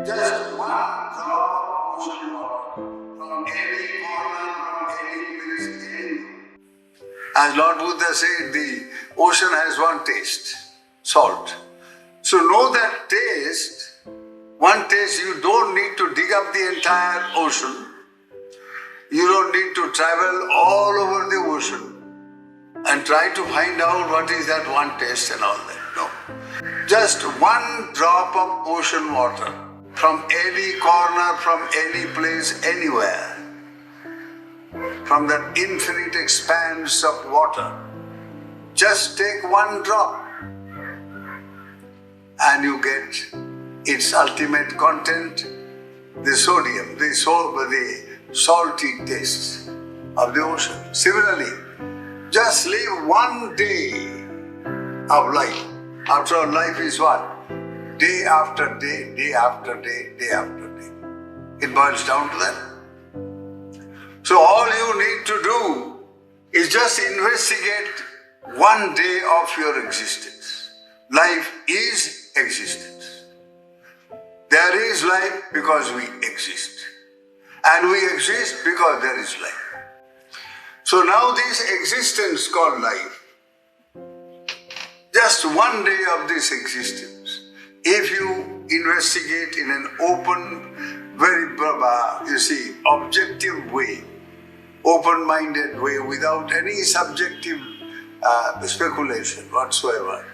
Just one drop of ocean water from any corner, from any place, anywhere. As Lord Buddha said, the ocean has one taste, salt. So know that taste, one taste, you don't need to dig up the entire ocean. You don't need to travel all over the ocean and try to find out what is that one taste and all that. No. Just one drop of ocean water from any corner, from any place, anywhere, from that infinite expanse of water. Just take one drop and you get its ultimate content, the sodium, the salty taste of the ocean. Similarly, just live one day of life. After all, life is what? Day after day, day after day, day after day. It boils down to that. So all you need to do is just investigate one day of your existence. Life is existence. There is life because we exist. And we exist because there is life. So now this existence called life, just one day of this existence, if you investigate in an open, very, objective way, open-minded way, without any subjective speculation whatsoever,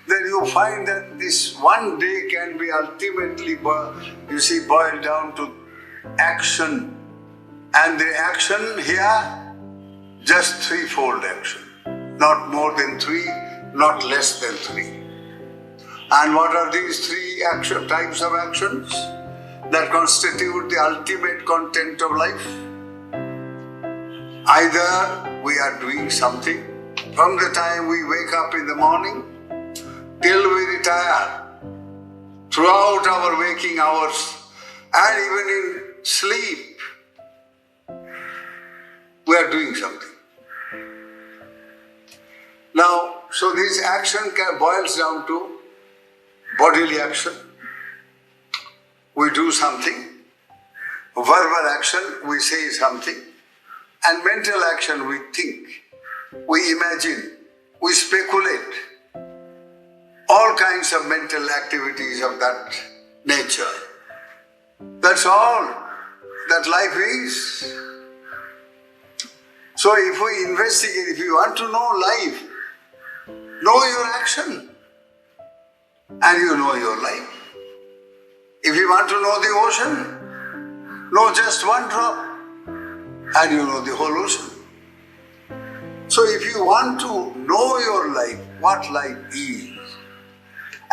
then you find that this one day can be ultimately, boiled down to action. And the action here, just threefold action. Not more than three, not less than three. And what are these three types of actions that constitute the ultimate content of life? Either we are doing something from the time we wake up in the morning till we retire, throughout our waking hours, and even in sleep, we are doing something. Now, so this action boils down to bodily action. We do something. Verbal action, we say something. And mental action, we think, we imagine, we speculate. All kinds of mental activities of that nature. That's all that life is. So if we investigate, if you want to know life, know your action and you know your life. If you want to know the ocean, know just one drop and you know the whole ocean. So if you want to know your life, what life is,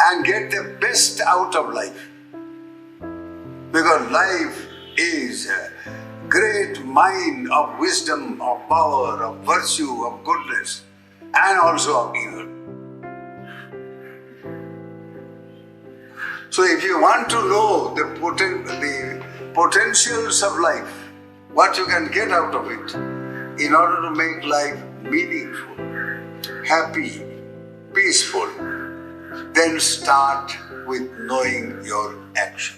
and get the best out of life, because life is a great mine of wisdom, of power, of virtue, of goodness, and also of evil. So if you want to know the potentials of life, what you can get out of it, in order to make life meaningful, happy, peaceful, then start with knowing your action.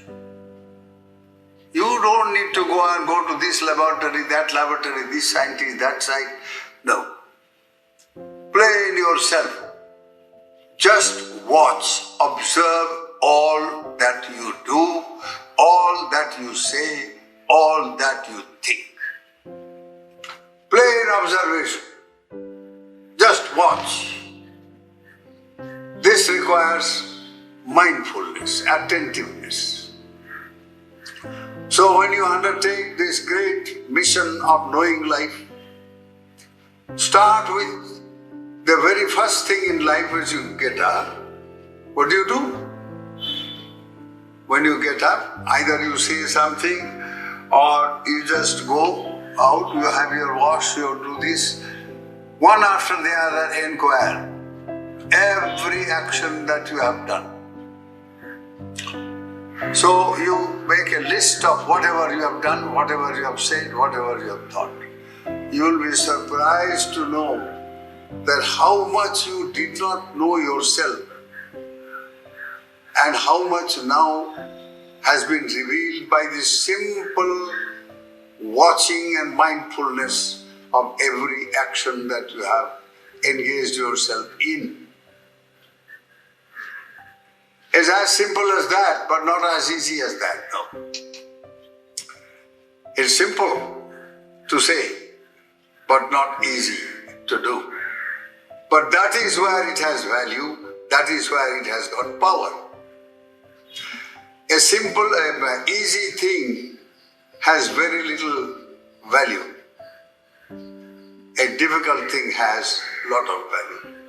You don't need to go to this laboratory, this scientist, that site. No. Play in yourself. Just watch, observe all that you do, all that you say, all that you think. Play in observation. Just watch. This requires mindfulness, attentiveness. So when you undertake this great mission of knowing life, start with the very first thing in life as you get up. What do? When you get up, either you say something or you just go out, you have your wash, you do this. One after the other, inquire every action that you have done. So you make a list of whatever you have done, whatever you have said, whatever you have thought. You will be surprised to know that how much you did not know yourself and how much now has been revealed by this simple watching and mindfulness of every action that you have engaged yourself in. It's as simple as that, but not as easy as that, no. It's simple to say, but not easy to do. But that is where it has value, that is where it has got power. A simple, easy thing has very little value. A difficult thing has a lot of value.